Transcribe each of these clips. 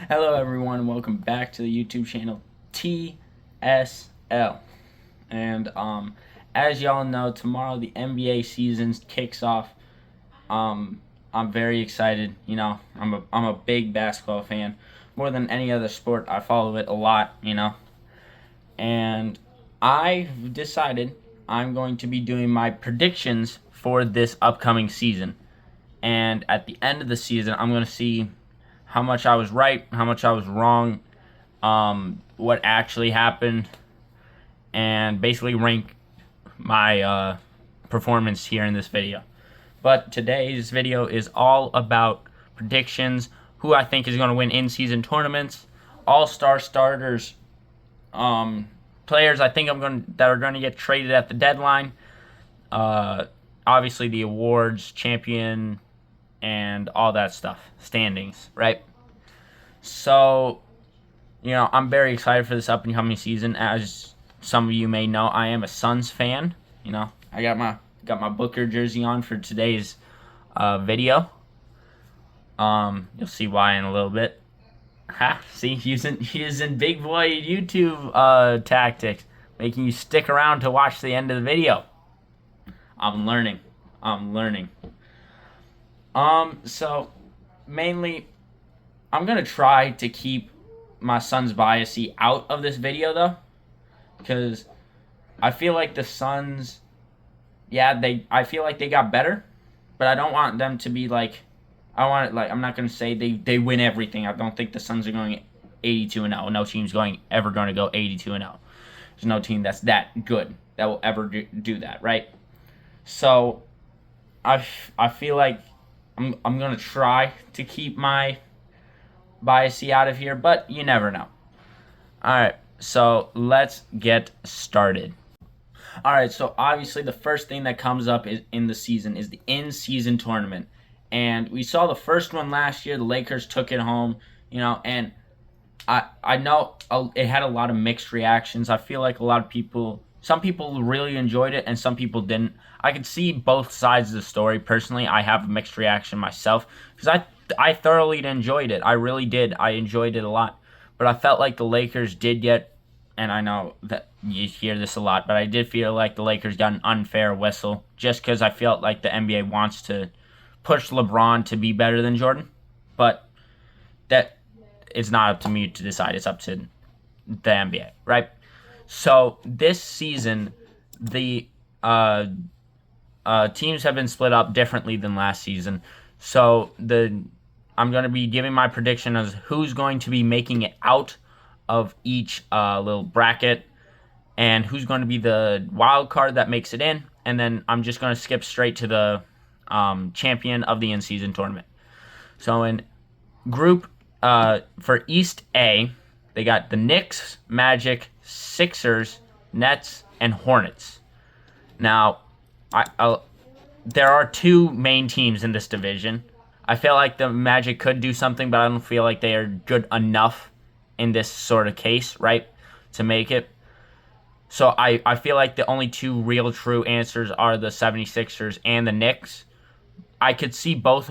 Hello, everyone. Welcome back to the YouTube channel TSL. And as y'all know, tomorrow the NBA season kicks off. I'm very excited. I'm a big basketball fan. More than any other sport, I follow it a lot. And I've decided I'm going to be doing my predictions for this upcoming season. And at the end of the season, I'm going to see how much I was right, how much I was wrong, what actually happened, and basically rank my performance here in this video. But today's video is all about predictions, who I think is going to win in-season tournaments, all-star starters, players I think that are going to get traded at the deadline, obviously the awards, champion, and all that stuff, standings, right? So, I'm very excited for this up-and-coming season. As some of you may know, I am a Suns fan. I got my Booker jersey on for today's video. You'll see why in a little bit. See, using big boy YouTube tactics, making you stick around to watch the end of the video. I'm learning. So mainly, I'm gonna try to keep my Suns biasy out of this video though, because I feel like the Suns, I feel like they got better, but I don't want them to be like, I'm not gonna say they win everything. I don't think the Suns are going 82-0. No team's ever going to go 82-0. There's no team that's that good that will ever do that, right? So I feel like I'm gonna try to keep my biasy out of here, but you never know. Alright, so let's get started. Alright, so obviously the first thing that comes up in the season is the in-season tournament. And we saw the first one last year. The Lakers took it home, and I know it had a lot of mixed reactions. I feel like some people really enjoyed it and some people didn't. I could see both sides of the story. Personally, I have a mixed reaction myself because I thoroughly enjoyed it. I really did. I enjoyed it a lot. But I felt like the Lakers did get, and I know that you hear this a lot, but I did feel like the Lakers got an unfair whistle just because I felt like the NBA wants to push LeBron to be better than Jordan. But that it's not up to me to decide. It's up to the NBA, right? So this season, the teams have been split up differently than last season. So I'm going to be giving my prediction as who's going to be making it out of each little bracket and who's going to be the wild card that makes it in. And then I'm just going to skip straight to the champion of the in-season tournament. So in group for East A, they got the Knicks, Magic, Sixers, Nets, and Hornets. Now, there are two main teams in this division. I feel like the Magic could do something, but I don't feel like they are good enough in this sort of case, right, to make it. So I feel like the only two real true answers are the 76ers and the Knicks. I could see both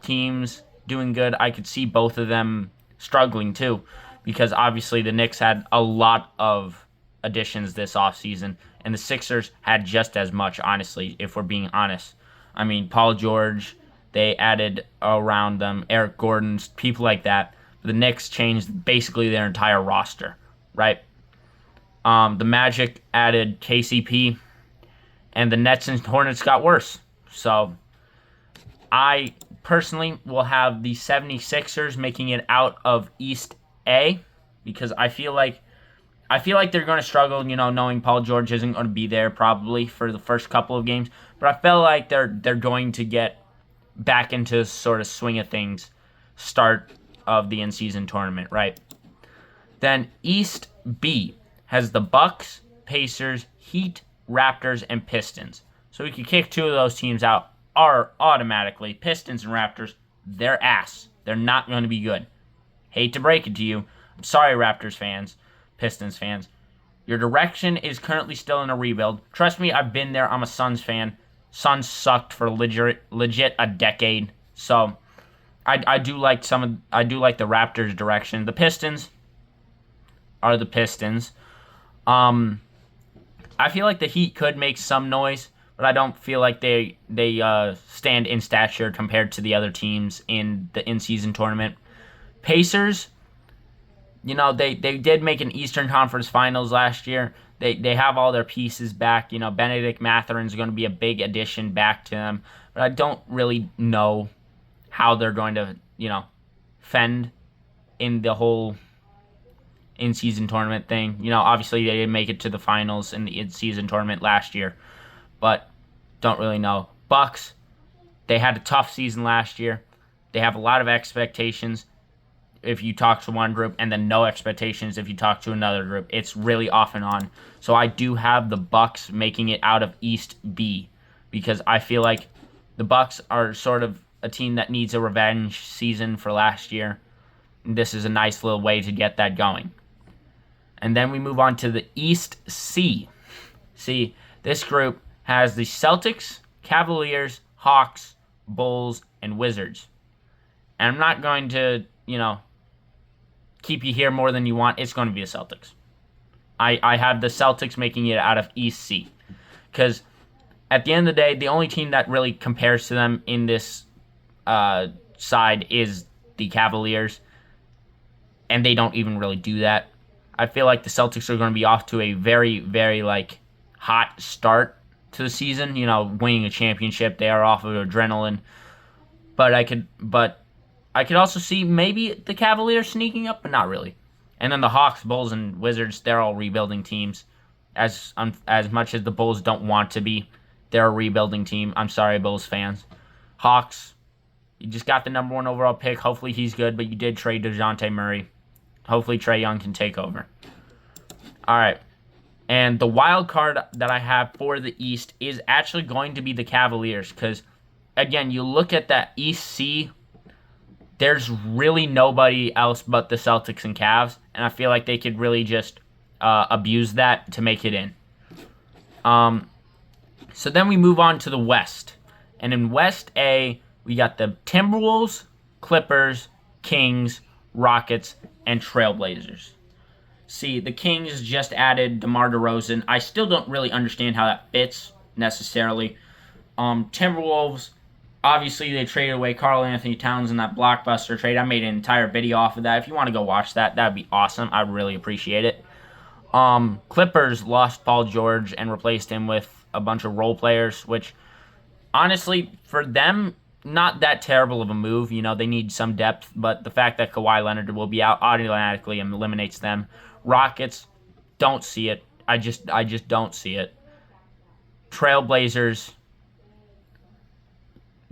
teams doing good. I could see both of them struggling too, because obviously the Knicks had a lot of additions this offseason, and the Sixers had just as much, honestly, if we're being honest. I mean, Paul George, they added around them, Eric Gordon, people like that. The Knicks changed basically their entire roster, right? The Magic added KCP, and the Nets and Hornets got worse. So I personally will have the 76ers making it out of East A because I feel like they're going to struggle, knowing Paul George isn't going to be there probably for the first couple of games. But I feel like they're going to get back into sort of swing of things start of the in-season tournament, right? Then East B has the Bucks, Pacers, Heat, Raptors, and Pistons. So we could kick two of those teams out automatically. Pistons and Raptors, they're ass. They're not going to be good. Hate to break it to you. I'm sorry, Raptors fans, Pistons fans. Your direction is currently still in a rebuild. Trust me, I've been there. I'm a Suns fan. Suns sucked for legit a decade. So I do like I do like the Raptors' direction. The Pistons are the Pistons. Um, I feel like the Heat could make some noise, but I don't feel like they stand in stature compared to the other teams in the in-season tournament. Pacers, they did make an Eastern Conference Finals last year. They have all their pieces back. Benedict Mathurin's going to be a big addition back to them, but I don't really know how they're going to fend in the whole in-season tournament thing. Obviously they didn't make it to the finals in the in-season tournament last year, but don't really know. Bucks, they had a tough season last year. They have a lot of expectations if you talk to one group, and then no expectations if you talk to another group. It's really off and on. So I do have the Bucks making it out of East B, because I feel like the Bucks are sort of a team that needs a revenge season for last year. This is a nice little way to get that going. And then we move on to the East C. See, this group has the Celtics, Cavaliers, Hawks, Bulls, and Wizards. And I'm not going to, keep you here more than you want. It's going to be the Celtics. I have the Celtics making it out of East C. Because at the end of the day, the only team that really compares to them in this side is the Cavaliers. And they don't even really do that. I feel like the Celtics are going to be off to a very, very, hot start to the season. Winning a championship. They are off of adrenaline. But I could also see maybe the Cavaliers sneaking up, but not really. And then the Hawks, Bulls, and Wizards, they're all rebuilding teams. As much as the Bulls don't want to be, they're a rebuilding team. I'm sorry, Bulls fans. Hawks, you just got the number 1 overall pick. Hopefully he's good, but you did trade DeJounte Murray. Hopefully Trae Young can take over. All right. And the wild card that I have for the East is actually going to be the Cavaliers. Because, again, you look at that East C, there's really nobody else but the Celtics and Cavs. And I feel like they could really just abuse that to make it in. So then we move on to the West. And in West A, we got the Timberwolves, Clippers, Kings, Rockets, and Trailblazers. See, the Kings just added DeMar DeRozan. I still don't really understand how that fits necessarily. Timberwolves, obviously they traded away Karl Anthony Towns in that blockbuster trade. I made an entire video off of that. If you want to go watch that, that'd be awesome. I'd really appreciate it. Clippers lost Paul George and replaced him with a bunch of role players, which honestly, for them, not that terrible of a move. They need some depth, but the fact that Kawhi Leonard will be out automatically eliminates them. Rockets, don't see it. I just don't see it. Trailblazers,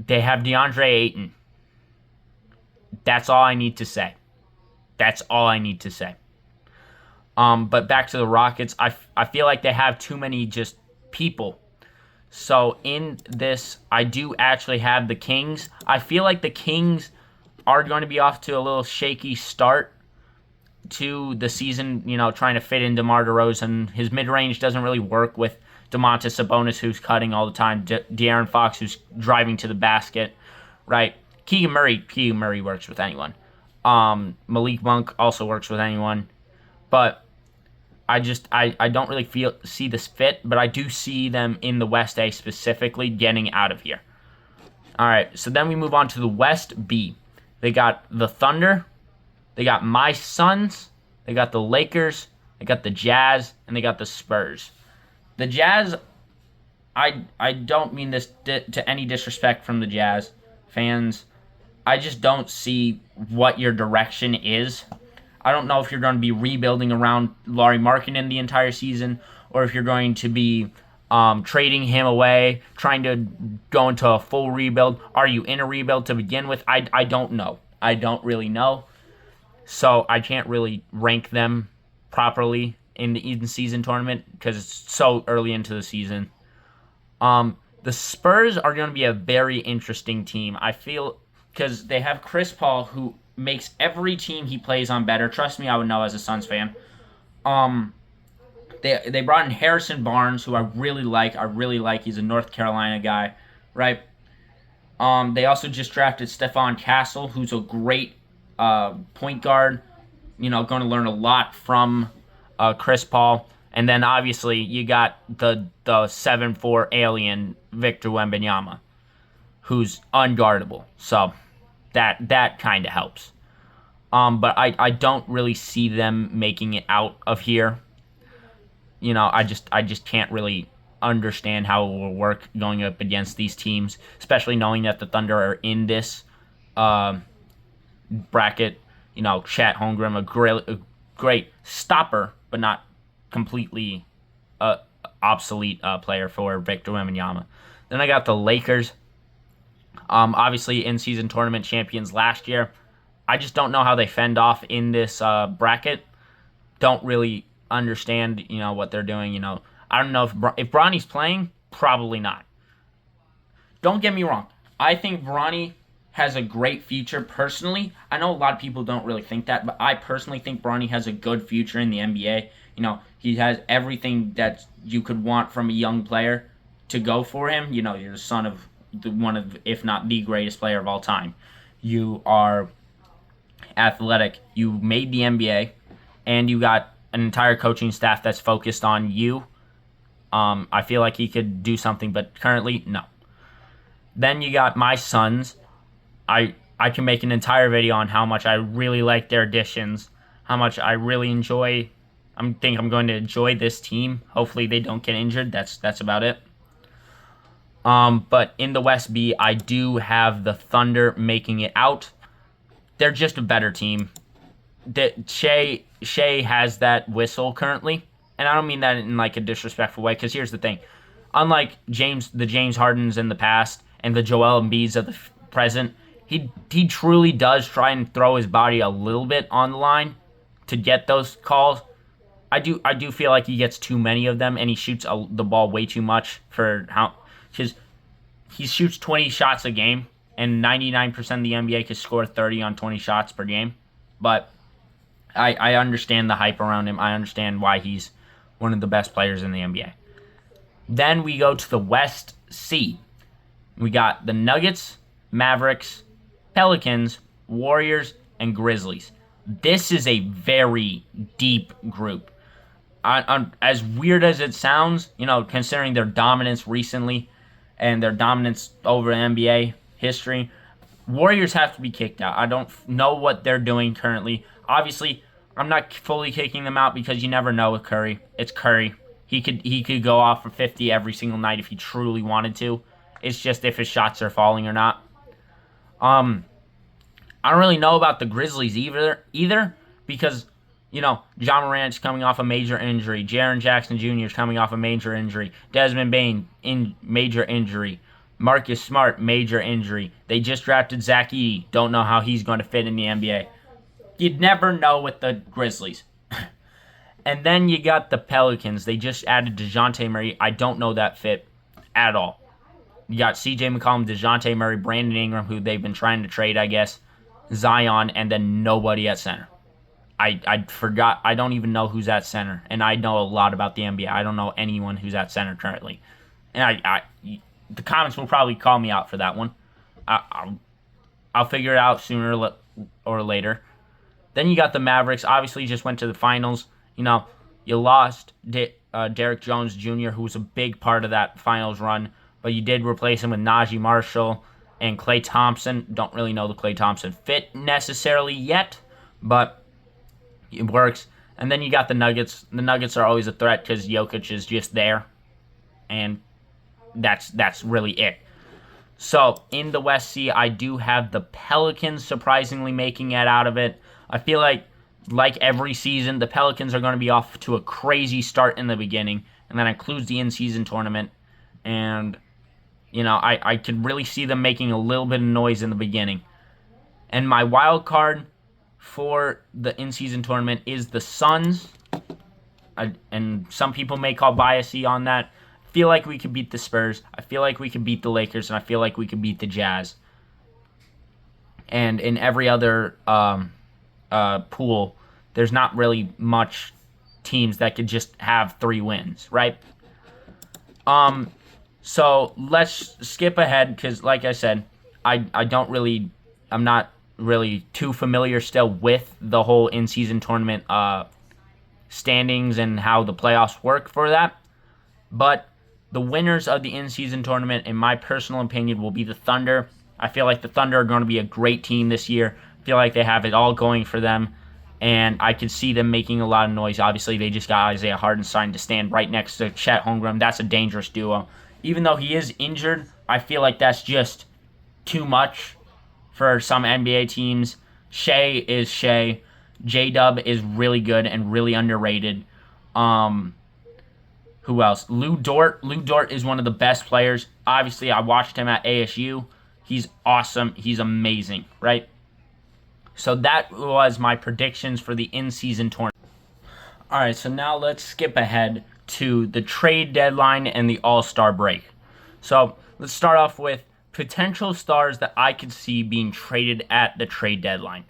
they have DeAndre Ayton. That's all I need to say. That's all I need to say. But back to the Rockets, I feel like they have too many just people. So in this, I do actually have the Kings. I feel like the Kings are going to be off to a little shaky start to the season, trying to fit in DeMar DeRozan. His mid-range doesn't really work with Domantas Sabonis, who's cutting all the time, De'Aaron Fox, who's driving to the basket, right? Keegan Murray works with anyone. Malik Monk also works with anyone. But I don't really see this fit, but I do see them in the West A specifically getting out of here. All right, so then we move on to the West B. They got the Thunder, they got my Suns, they got the Lakers, they got the Jazz, and they got the Spurs. The Jazz, I don't mean this to any disrespect from the Jazz fans. I just don't see what your direction is. I don't know if you're going to be rebuilding around Lauri Markkanen the entire season, or if you're going to be trading him away, trying to go into a full rebuild. Are you in a rebuild to begin with? I don't know. I don't really know. So I can't really rank them properly in the in-season tournament because it's so early into the season. The Spurs are going to be a very interesting team. I feel because they have Chris Paul, who makes every team he plays on better. Trust me, I would know as a Suns fan. They brought in Harrison Barnes, who I really like. He's a North Carolina guy, right? They also just drafted Stephon Castle, who's a great point guard. Going to learn a lot from Chris Paul. And then obviously you got the 7'4" alien Victor Wembanyama, who's unguardable. So that kind of helps. But I don't really see them making it out of here. I just can't really understand how it will work going up against these teams, especially knowing that the Thunder are in this bracket. Chet Holmgren, a great stopper, but not completely obsolete player for Victor Wembanyama. Then I got the Lakers. Obviously, in-season tournament champions last year. I just don't know how they fend off in this bracket. Don't really understand, what they're doing. I don't know if Bronny's playing. Probably not. Don't get me wrong. I think Bronny has a great future personally. I know a lot of people don't really think that, but I personally think Bronny has a good future in the NBA. He has everything that you could want from a young player to go for him. You're the son of one of, if not the greatest player of all time. You are athletic. You made the NBA, and you got an entire coaching staff that's focused on you. I feel like he could do something, but currently, no. Then you got my Suns. I can make an entire video on how much I really like their additions, how much I really enjoy. I'm going to enjoy this team. Hopefully they don't get injured. That's about it. But in the West B, I do have the Thunder making it out. They're just a better team. Shea has that whistle currently, and I don't mean that in like a disrespectful way. Because here's the thing: unlike the James Hardens in the past and the Joel Embiids of the present, he truly does try and throw his body a little bit on the line to get those calls. I do feel like he gets too many of them, and he shoots the ball way too much for how. Because he shoots 20 shots a game, and 99% of the NBA could score 30 on 20 shots per game. But I understand the hype around him. I understand why he's one of the best players in the NBA. Then we go to the West C. We got the Nuggets, Mavericks, Pelicans, Warriors, and Grizzlies. This is a very deep group. As weird as it sounds, considering their dominance recently and their dominance over NBA history, Warriors have to be kicked out. I don't know what they're doing currently. Obviously, I'm not fully kicking them out because you never know with Curry. It's Curry. He could go off for 50 every single night if he truly wanted to. It's just if his shots are falling or not. I don't really know about the Grizzlies either because, John Morant's coming off a major injury. Jaren Jackson Jr. is coming off a major injury. Desmond Bane, major injury. Marcus Smart, major injury. They just drafted Zach Edey. Don't know how he's going to fit in the NBA. You'd never know with the Grizzlies. And then you got the Pelicans. They just added DeJounte Murray. I don't know that fit at all. You got CJ McCollum, DeJounte Murray, Brandon Ingram, who they've been trying to trade, I guess, Zion, and then nobody at center. I forgot. I don't even know who's at center, and I know a lot about the NBA. I don't know anyone who's at center currently. And the comments will probably call me out for that one. I'll figure it out sooner or later. Then you got the Mavericks. Obviously, just went to the finals. You lost Derrick Jones Jr., who was a big part of that finals run, but you did replace him with Najee Marshall and Klay Thompson. Don't really know the Klay Thompson fit necessarily yet, but it works. And then you got the Nuggets. The Nuggets are always a threat because Jokic is just there, and that's really it. So in the West C, I do have the Pelicans surprisingly making it out of it. I feel like every season, the Pelicans are going to be off to a crazy start in the beginning, and that includes the in-season tournament. And, I could really see them making a little bit of noise in the beginning. And my wild card for the in-season tournament is the Suns. And some people may call biasy on that. I feel like we could beat the Spurs. I feel like we could beat the Lakers, and I feel like we could beat the Jazz. And in every other pool, there's not really much teams that could just have 3 wins, right? So let's skip ahead because, like I said, I'm not really too familiar still with the whole in-season tournament standings and how the playoffs work for that. But the winners of the in-season tournament, in my personal opinion, will be the Thunder. I feel like the Thunder are going to be a great team this year. I feel like they have it all going for them, and I could see them making a lot of noise. Obviously, they just got Isaiah Hartenstein to stand right next to Chet Holmgren. That's a dangerous duo. Even though he is injured, I feel like that's just too much for some NBA teams. Shea is Shea. J-Dub is really good and really underrated. Who else? Lou Dort. Lou Dort is one of the best players. Obviously, I watched him at ASU. He's awesome. He's amazing, right? So that was my predictions for the in-season tournament. All right, so now let's skip ahead to the trade deadline and the All-Star break. So let's start off with potential stars that I could see being traded at the trade deadline.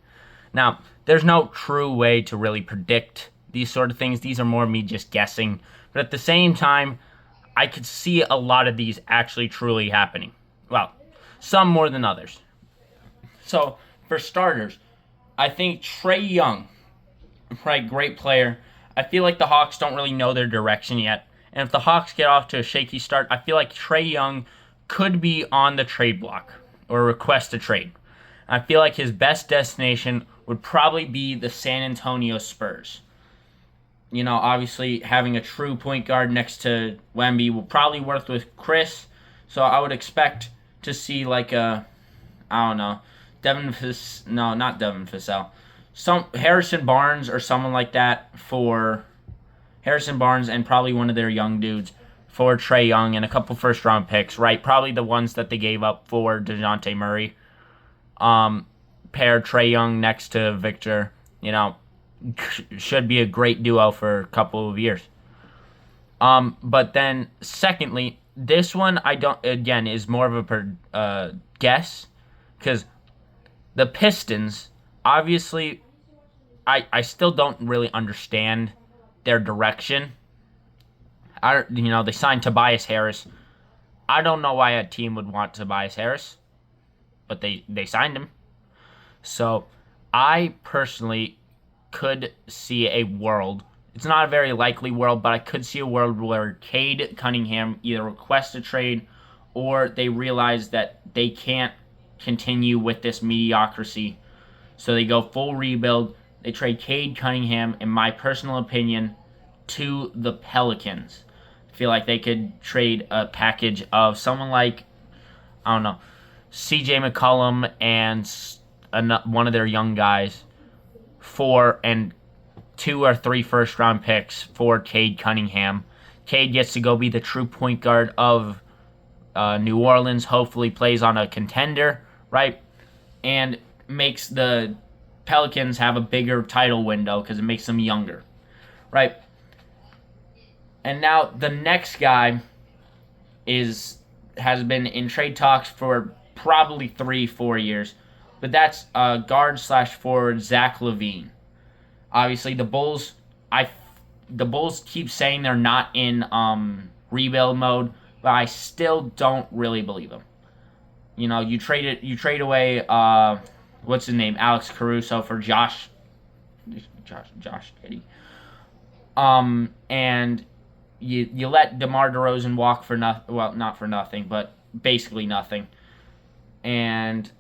Now, there's no true way to really predict these sort of things. These are more me just guessing. But at the same time, I could see a lot of these actually truly happening. Well, some more than others. So, for starters, I think Trae Young, right, great player. I feel like the Hawks don't really know their direction yet. And if the Hawks get off to a shaky start, I feel like Trae Young could be on the trade block or request a trade. I feel like his best destination would probably be the San Antonio Spurs. You know, obviously having a true point guard next to Wemby will probably work with Chris. So I would expect to see like a, I don't know, not Devin Vassell. Some Harrison Barnes or someone like that for Harrison Barnes and probably one of their young dudes for Trae Young and a couple first round picks, right? Probably the ones that they gave up for DeJounte Murray. Pair Trae Young next to Victor, you know, should be a great duo for a couple of years. But then secondly, this one is more of a guess because the Pistons, obviously, I still don't really understand their direction. They signed Tobias Harris. I don't know why a team would want Tobias Harris, but they signed him. So I personally could see a world. It's not a very likely world, but I could see a world where Cade Cunningham either requests a trade or they realize that they can't continue with this mediocrity. So they go full rebuild. They trade Cade Cunningham, in my personal opinion, to the Pelicans. I feel like they could trade a package of someone like, I don't know, CJ McCollum and one of their young guys for and 2 or 3 first round picks for Cade Cunningham. Cade gets to go be the true point guard of New Orleans, hopefully plays on a contender, right? And makes the Pelicans have a bigger title window because it makes them younger, right? And now the next guy has been in trade talks for probably 3-4 years, but that's guard/forward Zach LaVine. Obviously, the Bulls keep saying they're not in rebuild mode, but I still don't really believe them. You know, you trade away what's his name, Alex Caruso for Josh Giddey. And you let DeMar DeRozan walk for nothing. Well, not for nothing, but basically nothing. And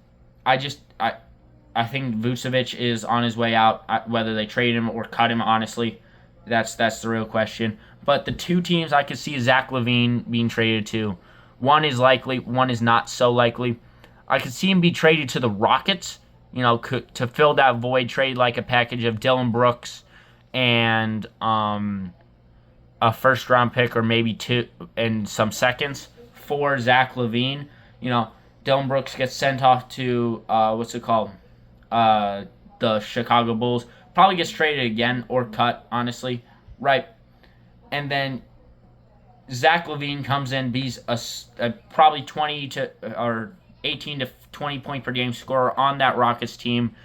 I think Vucevic is on his way out. Whether they trade him or cut him, honestly, that's the real question. But the two teams I could see Zach LaVine being traded to, one is likely, one is not so likely. I could see him be traded to the Rockets, to fill that void, trade like a package of Dylan Brooks and a first round pick or maybe 2 and some seconds for Zach LaVine. Dylan Brooks gets sent off to the Chicago Bulls. Probably gets traded again or cut, honestly, right? And then Zach LaVine comes in, be's a probably 18 to 20 point per game scorer on that Rockets team.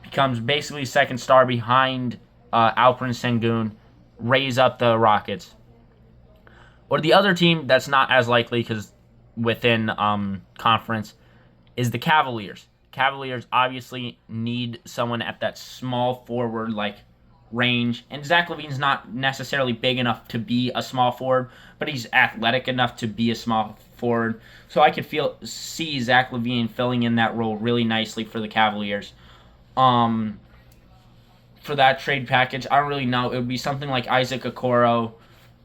Becomes basically second star behind Alperen Sengun. Raise up the Rockets. Or the other team that's not as likely because within conference is the Cavaliers. Cavaliers obviously need someone at that small forward like range, and Zach LaVine's not necessarily big enough to be a small forward, but he's athletic enough to be a small forward. So I could see Zach LaVine filling in that role really nicely for the Cavaliers. For that trade package, I don't really know. It would be something like Isaac Okoro.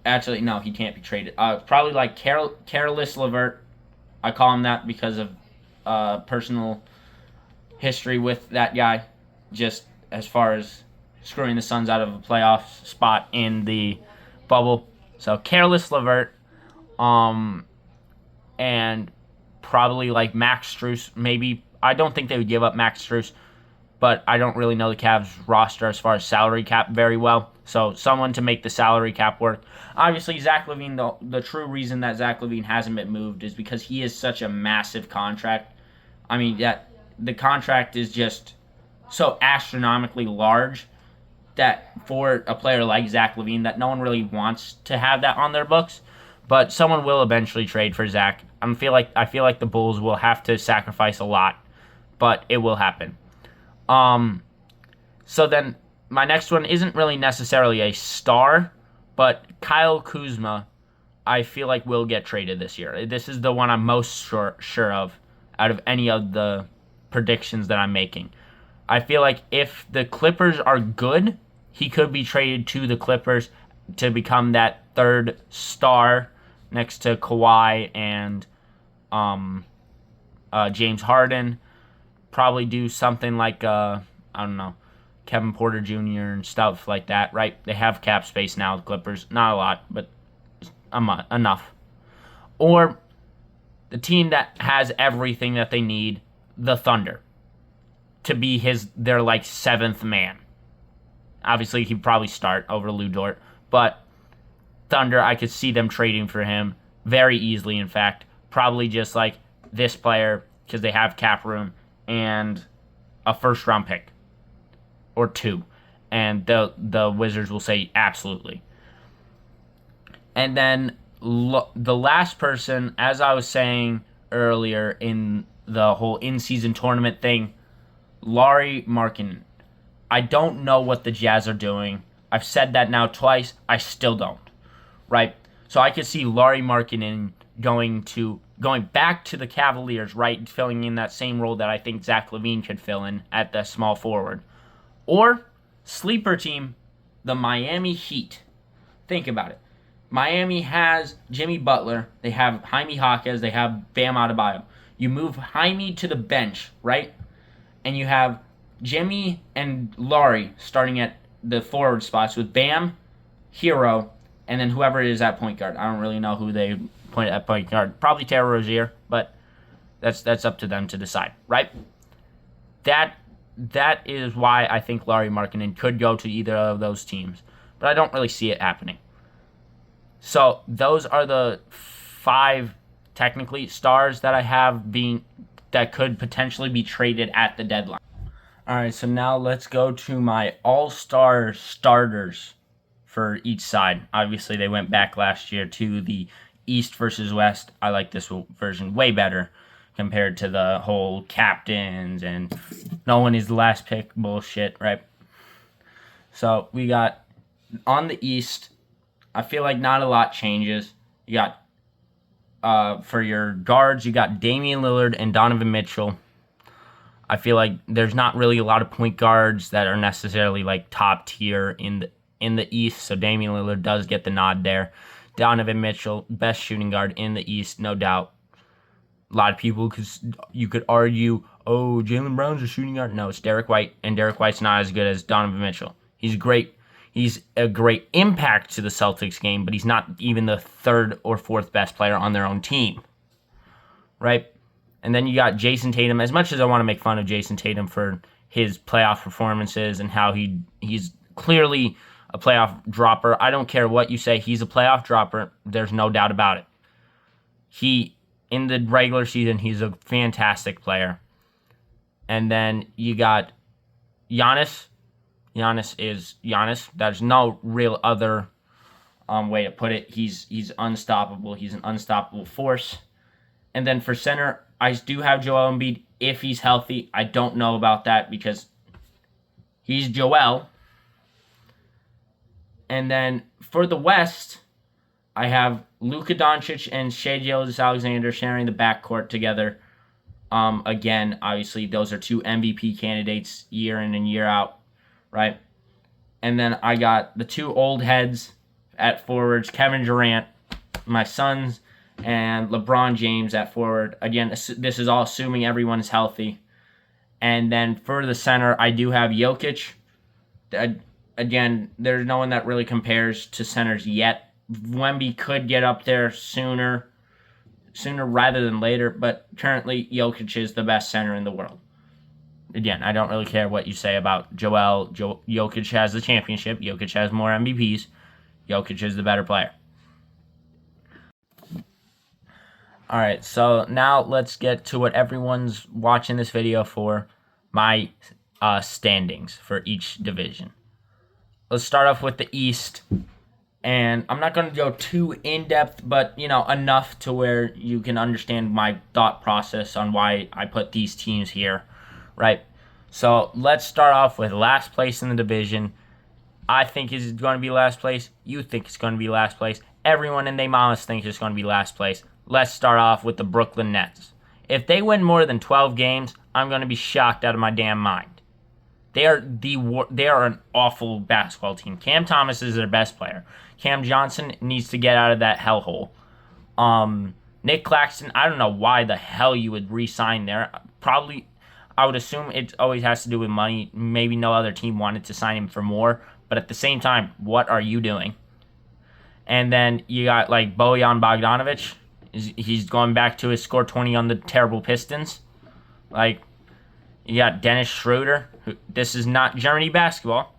Actually, no, he can't be traded. Probably like Caris LeVert. I call him that because of personal history with that guy, just as far as screwing the Suns out of a playoff spot in the bubble. So Caris LeVert, and probably like Max Strus. Maybe I don't think they would give up Max Strus, but I don't really know the Cavs roster as far as salary cap very well. So someone to make the salary cap work. Obviously, Zach LaVine, the true reason that Zach LaVine hasn't been moved is because he is such a massive contract. I mean, the contract is just so astronomically large that for a player like Zach LaVine that no one really wants to have that on their books. But someone will eventually trade for Zach. I feel like the Bulls will have to sacrifice a lot, but it will happen. So then my next one isn't really necessarily a star, but Kyle Kuzma, I feel like will get traded this year. This is the one I'm most sure of out of any of the predictions that I'm making. I feel like if the Clippers are good, he could be traded to the Clippers to become that third star next to Kawhi and James Harden. Probably do something like, I don't know, Kevin Porter Jr. and stuff like that, right? They have cap space now, the Clippers. Not a lot, but enough. Or the team that has everything that they need, the Thunder, to be their like seventh man. Obviously, he'd probably start over Lou Dort, but Thunder, I could see them trading for him very easily, in fact. Probably just like this player, because they have cap room, and a first-round pick. Or two. And the Wizards will say absolutely. And then the last person, as I was saying earlier in the whole in-season tournament thing, Lauri Markkanen. I don't know what the Jazz are doing. I've said that now twice. I still don't. Right? So I could see Lauri Markkanen going back to the Cavaliers, right? Filling in that same role that I think Zach LaVine could fill in at the small forward. Or, sleeper team, the Miami Heat. Think about it. Miami has Jimmy Butler. They have Jaime Jaquez. They have Bam Adebayo. You move Jaime to the bench, right? And you have Jimmy and Lauri starting at the forward spots with Bam, Hero, and then whoever it is at point guard. I don't really know who they point at point guard. Probably Terry Rozier, but that's up to them to decide, right? That is why I think Lauri Markkanen could go to either of those teams, but I don't really see it happening. So those are the 5 technically stars that I have that could potentially be traded at the deadline. All right, so now let's go to my all-star starters for each side. Obviously, they went back last year to the East versus West. I like this version way better compared to the whole captains and no one is the last pick bullshit, right? So we got on the East, I feel like not a lot changes. You got for your guards, you got Damian Lillard and Donovan Mitchell. I feel like there's not really a lot of point guards that are necessarily like top tier in the East, so Damian Lillard does get the nod there. Donovan Mitchell, best shooting guard in the East, no doubt. A lot of people, because you could argue, oh, Jaylen Brown's a shooting guard. No, it's Derek White, and Derek White's not as good as Donovan Mitchell. He's great. He's a great impact to the Celtics game, but he's not even the 3rd or 4th best player on their own team, right? And then you got Jason Tatum. As much as I want to make fun of Jason Tatum for his playoff performances and how he's clearly a playoff dropper, I don't care what you say. He's a playoff dropper. There's no doubt about it. In the regular season, he's a fantastic player. And then you got Giannis. Giannis is Giannis. There's no real other way to put it. He's unstoppable. He's an unstoppable force. And then for center, I do have Joel Embiid if he's healthy. I don't know about that because he's Joel. And then for the West, I have Luka Doncic and Shai Gilgeous-Alexander sharing the backcourt together. Again, obviously, those are two MVP candidates year in and year out, right? And then I got the two old heads at forwards, Kevin Durant, my Suns, and LeBron James at forward. Again, this is all assuming everyone's healthy. And then for the center, I do have Jokic. Again, there's no one that really compares to centers yet. Wemby could get up there sooner rather than later, but currently Jokic is the best center in the world. Again, I don't really care what you say about Joel. Jokic has the championship. Jokic has more MVPs. Jokic is the better player. All right, so now let's get to what everyone's watching this video for, my standings for each division. Let's start off with the East. And I'm not going to go too in-depth, but, enough to where you can understand my thought process on why I put these teams here, right? So let's start off with last place in the division. I think it's going to be last place. You think it's going to be last place. Everyone in their mamas thinks it's going to be last place. Let's start off with the Brooklyn Nets. If they win more than 12 games, I'm going to be shocked out of my damn mind. They are an awful basketball team. Cam Thomas is their best player. Cam Johnson needs to get out of that hellhole. Nick Claxton, I don't know why the hell you would re-sign there. Probably, I would assume it always has to do with money. Maybe no other team wanted to sign him for more. But at the same time, what are you doing? And then you got like Bojan Bogdanovic. He's going back to his score 20 on the terrible Pistons. Like, you got Dennis Schroeder. This is not Germany basketball.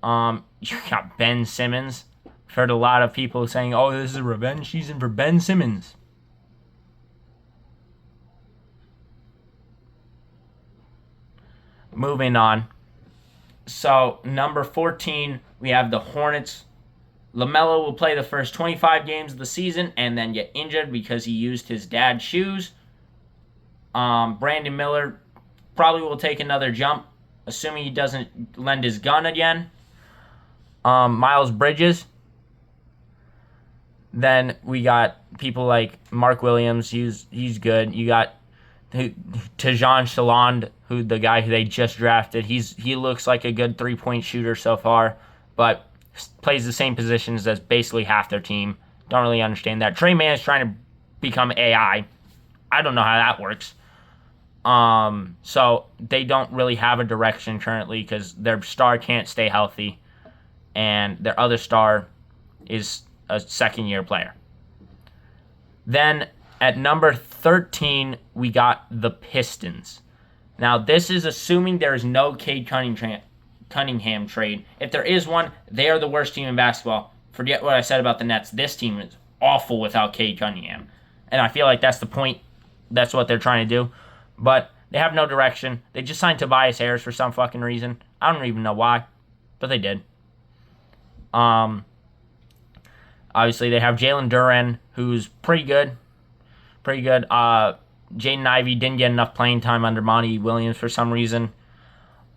You got Ben Simmons. I've heard a lot of people saying, oh, this is a revenge season for Ben Simmons. Moving on. So, number 14, we have the Hornets. LaMelo will play the first 25 games of the season and then get injured because he used his dad's shoes. Brandon Miller probably will take another jump, assuming he doesn't lend his gun again. Miles Bridges. Then we got people like Mark Williams. He's good. You got Tajon Shalond, the guy who they just drafted. He looks like a good 3-point shooter so far, but plays the same positions as basically half their team. Don't really understand that. Trey Mann is trying to become AI. I don't know how that works. So they don't really have a direction currently because their star can't stay healthy, and their other star is a second-year player. Then at number 13, we got the Pistons. Now, this is assuming there is no Cade Cunningham trade. If there is one, they are the worst team in basketball. Forget what I said about the Nets. This team is awful without Cade Cunningham. And I feel like that's the point. That's what they're trying to do. But they have no direction. They just signed Tobias Harris for some fucking reason. I don't even know why, but they did. Obviously, they have Jalen Duren, who's pretty good. Jaden Ivey didn't get enough playing time under Monty Williams for some reason.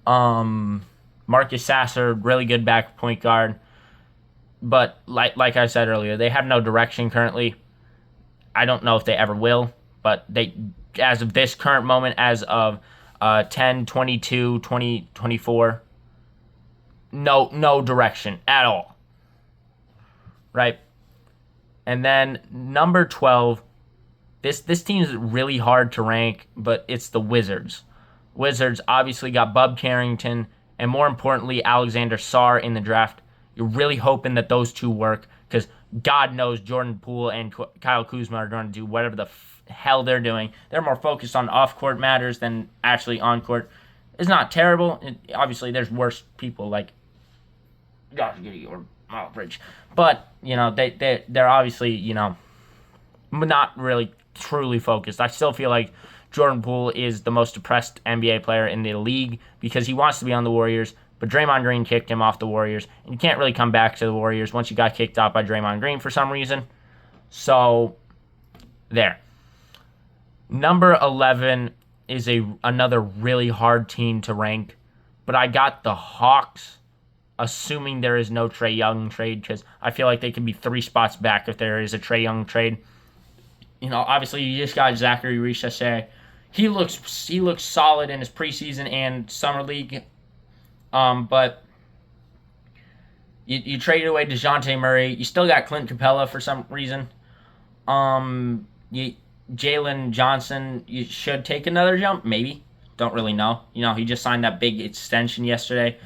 Marcus Sasser, really good back point guard. But like I said earlier, they have no direction currently. I don't know if they ever will, but they, as of this current moment, as of 10/22/2024, no direction at all. Right? And then number 12, this team is really hard to rank, but it's the Wizards. Wizards obviously got Bub Carrington and, more importantly, Alexander Sarr in the draft. You're really hoping that those two work because God knows Jordan Poole and Kyle Kuzma are going to do whatever the hell they're doing. They're more focused on off-court matters than actually on-court. It's not terrible. Obviously, there's worse people like Josh Giddey or Aldridge. But, they're obviously, not really truly focused. I still feel like Jordan Poole is the most depressed NBA player in the league because he wants to be on the Warriors, but Draymond Green kicked him off the Warriors, and you can't really come back to the Warriors once you got kicked out by Draymond Green for some reason. So, there. Number 11 is another really hard team to rank, but I got the Hawks, assuming there is no Trae Young trade, because I feel like they could be 3 spots back if there is a Trae Young trade. Obviously you just got Zachary Richardson. He looks solid in his preseason and summer league, but you traded away DeJounte Murray. You still got Clint Capella for some reason. Jalen Johnson, you should take another jump, maybe. Don't really know. He just signed that big extension yesterday,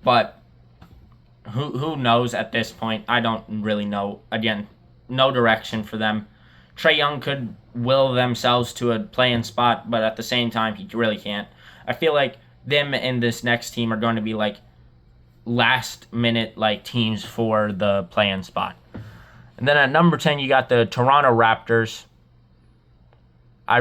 but who knows at this point? I don't really know. Again, no direction for them. Trae Young could will themselves to a play-in spot, but at the same time, he really can't. I feel like them and this next team are going to be like last-minute like teams for the play-in spot. And then at number 10, you got the Toronto Raptors. I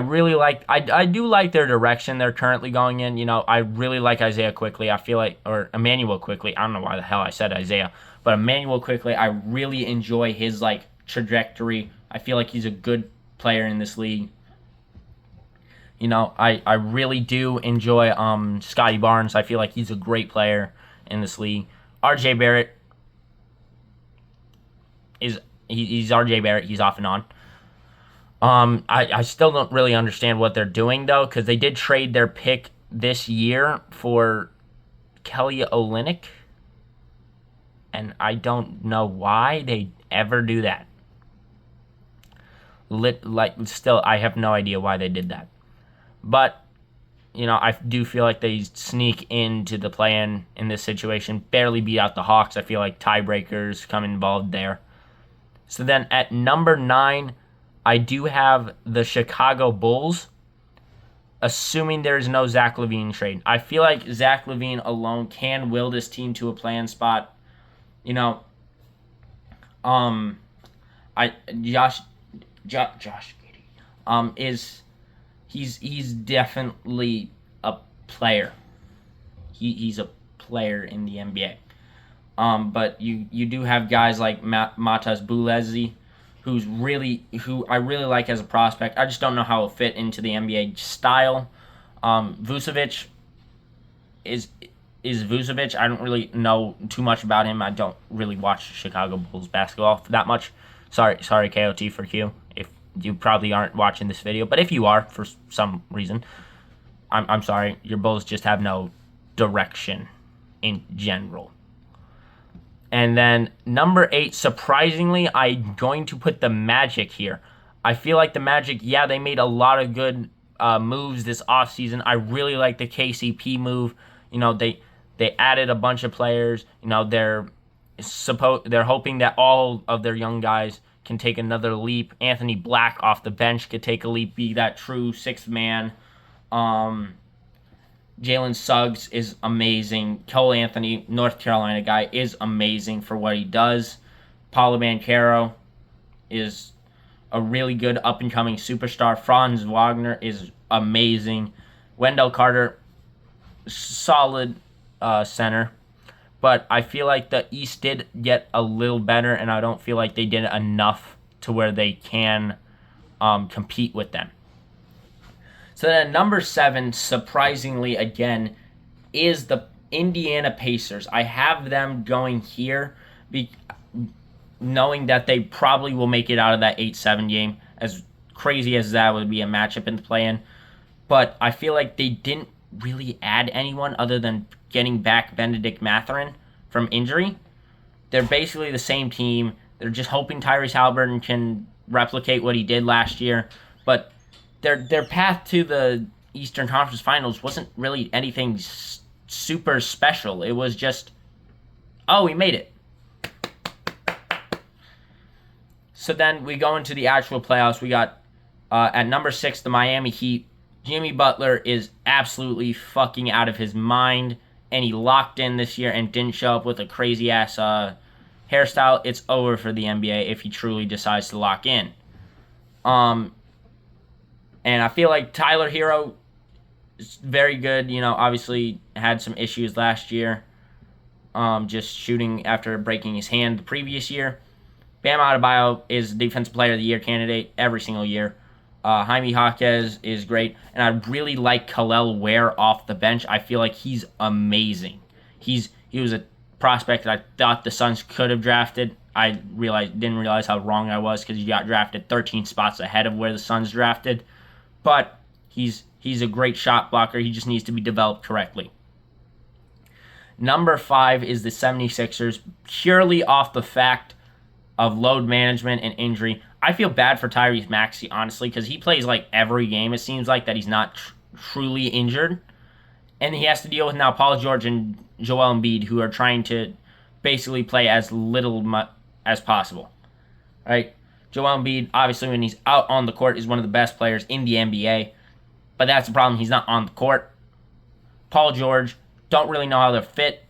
do like their direction they're currently going in. I really like Isaiah Quickly. I feel like, or Emmanuel Quickly. I don't know why the hell I said Isaiah, but Emmanuel Quickly, I really enjoy his like trajectory. I feel like he's a good player in this league. I really do enjoy Scotty Barnes. I feel like he's a great player in this league. RJ Barrett he's RJ Barrett. He's off and on. I still don't really understand what they're doing though, because they did trade their pick this year for Kelly Olynyk, and I don't know why they ever do that. Still, I have no idea why they did that, but I do feel like they sneak into the play-in in this situation, barely beat out the Hawks. I feel like tiebreakers come involved there. So then at number 9. I do have the Chicago Bulls, assuming there's no Zach LaVine trade. I feel like Zach LaVine alone can will this team to a play-in spot. Josh Giddey, he's definitely a player. He's a player in the NBA. But you do have guys like Matas Bulezi, who I really like as a prospect. I just don't know how he'll fit into the NBA style. Vucevic is Vucevic. I don't really know too much about him. I don't really watch Chicago Bulls basketball that much. Sorry, KOT for Q. If you probably aren't watching this video, but if you are for some reason, I'm sorry. Your Bulls just have no direction in general. And then number 8, surprisingly, I'm going to put the Magic here. I feel like the Magic, they made a lot of good moves this offseason. I really like the KCP move. They added a bunch of players. They're hoping that all of their young guys can take another leap. Anthony Black off the bench could take a leap, be that true sixth man. Jalen Suggs is amazing. Cole Anthony, North Carolina guy, is amazing for what he does. Paolo Banchero is a really good up-and-coming superstar. Franz Wagner is amazing. Wendell Carter, solid center. But I feel like the East did get a little better, and I don't feel like they did enough to where they can compete with them. So then number 7, surprisingly again, is the Indiana Pacers. I have them going here knowing that they probably will make it out of that 8-7 game, as crazy as that would be a matchup in the play-in. But I feel like they didn't really add anyone other than getting back Benedict Mathurin from injury. They're basically the same team. They're just hoping Tyrese Haliburton can replicate what he did last year. But their path to the Eastern Conference Finals wasn't really anything super special. It was just, we made it. So then we go into the actual playoffs. We got, at number 6, the Miami Heat. Jimmy Butler is absolutely fucking out of his mind, and he locked in this year and didn't show up with a crazy-ass hairstyle. It's over for the NBA if he truly decides to lock in. And I feel like Tyler Hero is very good. Obviously had some issues last year. Just shooting after breaking his hand the previous year. Bam Adebayo is Defensive Player of the Year candidate every single year. Jaime Jaquez is great, and I really like Khalil Ware off the bench. I feel like he's amazing. He was a prospect that I thought the Suns could have drafted. I didn't realize how wrong I was because he got drafted 13 spots ahead of where the Suns drafted. But he's a great shot blocker. He just needs to be developed correctly. Number 5 is the 76ers, purely off the fact of load management and injury. I feel bad for Tyrese Maxey, honestly, because he plays like every game. It seems like that he's not truly injured. And he has to deal with now Paul George and Joel Embiid, who are trying to basically play as little as possible. Right? Joel Embiid, obviously, when he's out on the court, is one of the best players in the NBA. But that's the problem. He's not on the court. Paul George, don't really know how to fit.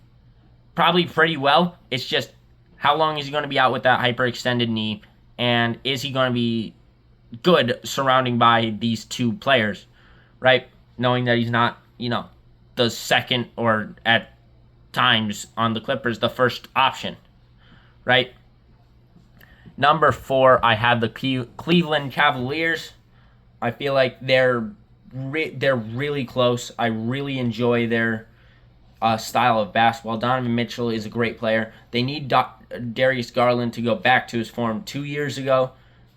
Probably pretty well. It's just, how long is he going to be out with that hyperextended knee? And is he going to be good surrounding by these two players, right? Knowing that he's not, the second or at times on the Clippers, the first option, right? Number 4, I have the Cleveland Cavaliers. I feel like they're really close. I really enjoy their style of basketball. Donovan Mitchell is a great player. They need Darius Garland to go back to his form 2 years ago.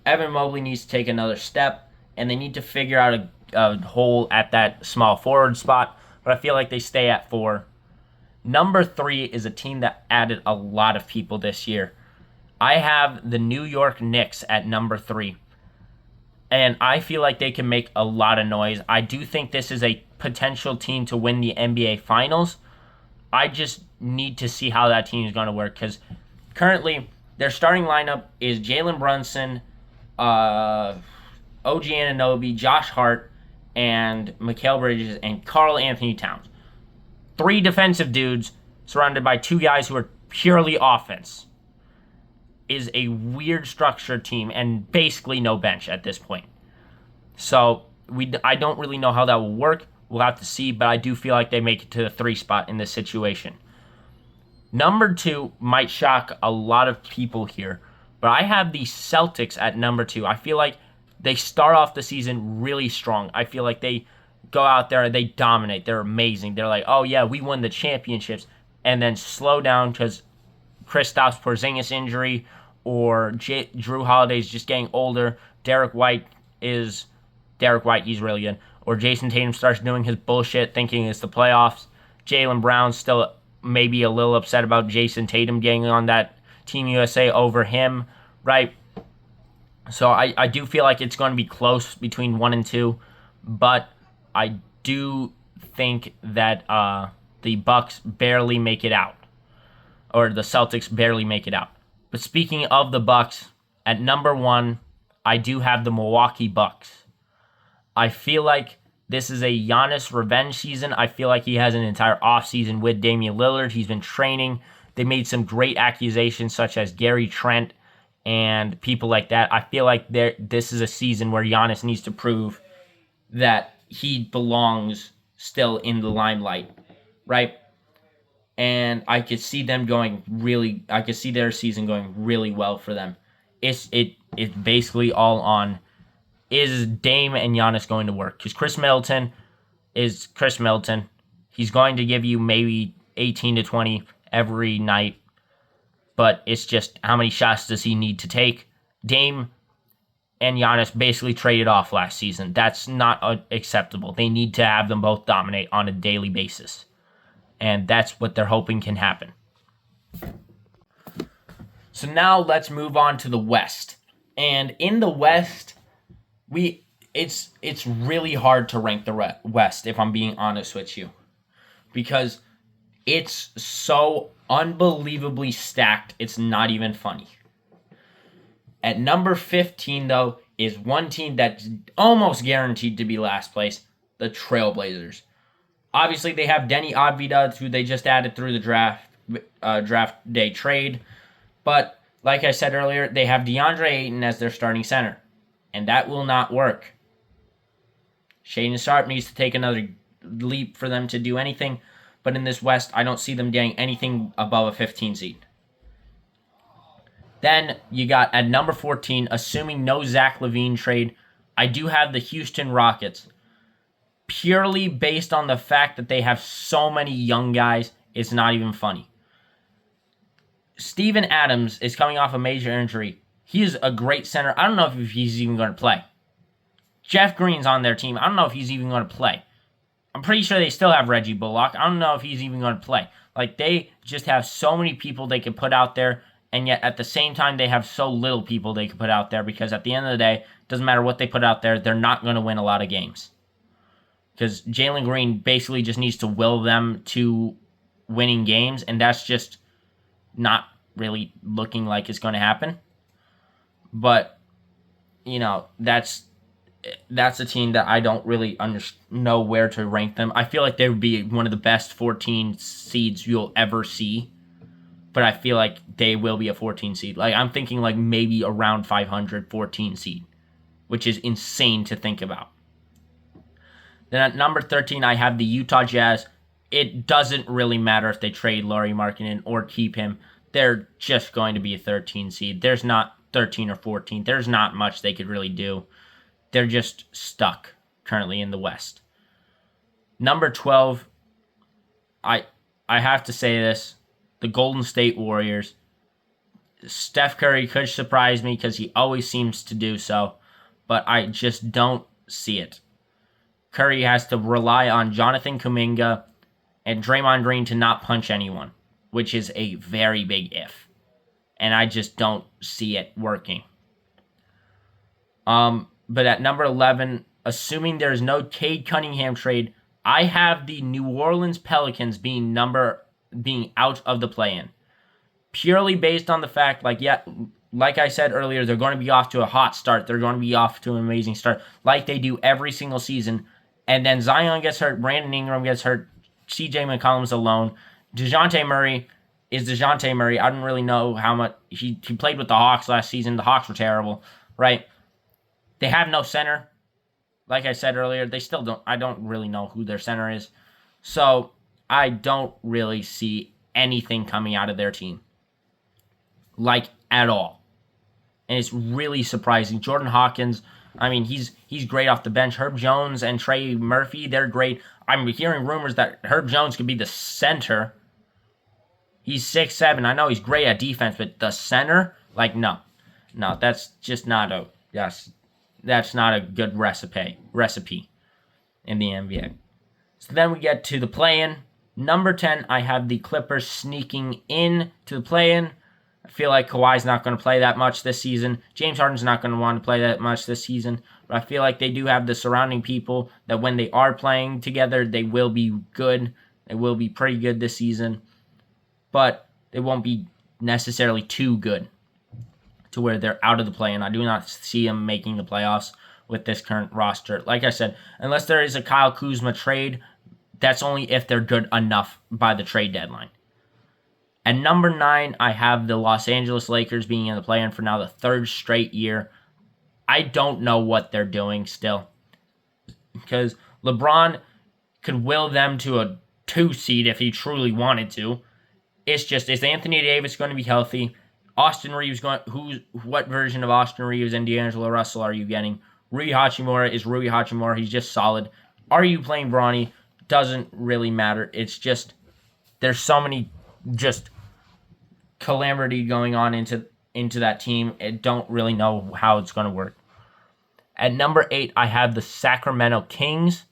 Evan Mobley needs to take another step, and they need to figure out a hole at that small forward spot, but I feel like they stay at 4. Number 3 is a team that added a lot of people this year. I have the New York Knicks at number 3, and I feel like they can make a lot of noise. I do think this is a potential team to win the NBA Finals. I just need to see how that team is going to work, because currently their starting lineup is Jalen Brunson, OG Anunoby, Josh Hart, and Mikal Bridges, and Karl Anthony Towns. 3 defensive dudes surrounded by 2 guys who are purely offense. Is a weird structured team, and basically no bench at this point. So I don't really know how that will work. We'll have to see, but I do feel like they make it to the 3 spot in this situation. Number 2 might shock a lot of people here, but I have the Celtics at number 2. I feel like they start off the season really strong. I feel like they go out there and they dominate. They're amazing. They're like, oh yeah, we won the championships, and then slow down because Kristaps Porzingis injury, or Drew Holiday's just getting older. Derek White, he's really good. Or Jason Tatum starts doing his bullshit thinking it's the playoffs. Jaylen Brown's still maybe a little upset about Jason Tatum getting on that Team USA over him, right? So I do feel like it's going to be close between 1 and 2, but I do think that the Bucks barely make it out, or the Celtics barely make it out. But speaking of the Bucks, at number 1, I do have the Milwaukee Bucks. I feel like this is a Giannis revenge season. I feel like he has an entire offseason with Damian Lillard. He's been training. They made some great accusations such as Gary Trent and people like that. I feel like this is a season where Giannis needs to prove that he belongs still in the limelight, right? And I could see their season going really well for them. It's basically all on, is Dame and Giannis going to work? Because Chris Middleton is Chris Middleton. He's going to give you maybe 18 to 20 every night, but it's just how many shots does he need to take? Dame and Giannis basically traded off last season. That's not acceptable. They need to have them both dominate on a daily basis. And that's what they're hoping can happen. So now let's move on to the West. And in the West, it's really hard to rank the West, if I'm being honest with you, because it's so unbelievably stacked, it's not even funny. At number 15, though, is one team that's almost guaranteed to be last place, the Trailblazers. Obviously, they have Denny Avdija, who they just added through the draft day trade. But like I said earlier, they have DeAndre Ayton as their starting center, and that will not work. Shaedon Sharpe needs to take another leap for them to do anything, but in this West, I don't see them getting anything above a 15 seed. Then you got at number 14, assuming no Zach LaVine trade, I do have the Houston Rockets. Purely based on the fact that they have so many young guys, it's not even funny. Steven Adams is coming off a major injury. He is a great center. I don't know if he's even going to play. Jeff Green's on their team. I don't know if he's even going to play. I'm pretty sure they still have Reggie Bullock. I don't know if he's even going to play. Like, they just have so many people they can put out there, and yet at the same time, they have so little people they can put out there, because at the end of the day, it doesn't matter what they put out there, they're not going to win a lot of games. Because Jalen Green basically just needs to will them to winning games, and that's just not really looking like it's going to happen. But, that's a team that I don't really know where to rank them. I feel like they would be one of the best 14 seeds you'll ever see, but I feel like they will be a 14 seed. Like, I'm thinking like maybe around 500, 14 seed, which is insane to think about. Then at number 13, I have the Utah Jazz. It doesn't really matter if they trade Lauri Markkanen or keep him. They're just going to be a 13 seed. There's not 13 or 14. There's not much they could really do. They're just stuck currently in the West. Number 12, I have to say this, the Golden State Warriors. Steph Curry could surprise me because he always seems to do so, but I just don't see it. Curry has to rely on Jonathan Kuminga and Draymond Green to not punch anyone, which is a very big if. And I just don't see it working. But at number 11, assuming there's no Cade Cunningham trade, I have the New Orleans Pelicans being out of the play-in. Purely based on the fact, like I said earlier, they're going to be off to a hot start. They're going to be off to an amazing start, like they do every single season. And then Zion gets hurt, Brandon Ingram gets hurt, CJ McCollum's alone. DeJounte Murray is DeJounte Murray. I don't really know how much he played with the Hawks last season. The Hawks were terrible, right? They have no center. Like I said earlier, I don't really know who their center is. So I don't really see anything coming out of their team. Like, at all. And it's really surprising. Jordan Hawkins, I mean, he's great off the bench. Herb Jones and Trey Murphy, they're great. I'm hearing rumors that Herb Jones could be the center. He's 6'7". I know he's great at defense, but the center? Like, no. No, that's just not that's not a good recipe in the NBA. So then we get to the play-in. Number 10, I have the Clippers sneaking in to the play-in. I feel like Kawhi's not going to play that much this season. James Harden's not going to want to play that much this season. But I feel like they do have the surrounding people that when they are playing together, they will be good. They will be pretty good this season. But they won't be necessarily too good to where they're out of the play-in. I do not see them making the playoffs with this current roster. Like I said, unless there is a Kyle Kuzma trade, that's only if they're good enough by the trade deadline. At number 9, I have the Los Angeles Lakers being in the play-in for now the third straight year. I don't know what they're doing still. Because LeBron could will them to a 2 seed if he truly wanted to. It's just, is Anthony Davis going to be healthy? Austin Reeves what version of Austin Reeves and D'Angelo Russell are you getting? Rui Hachimura is Rui Hachimura. He's just solid. Are you playing Bronny? Doesn't really matter. It's just, there's so many just calamity going on into that team. I don't really know how it's going to work. At number 8, I have the Sacramento Kings.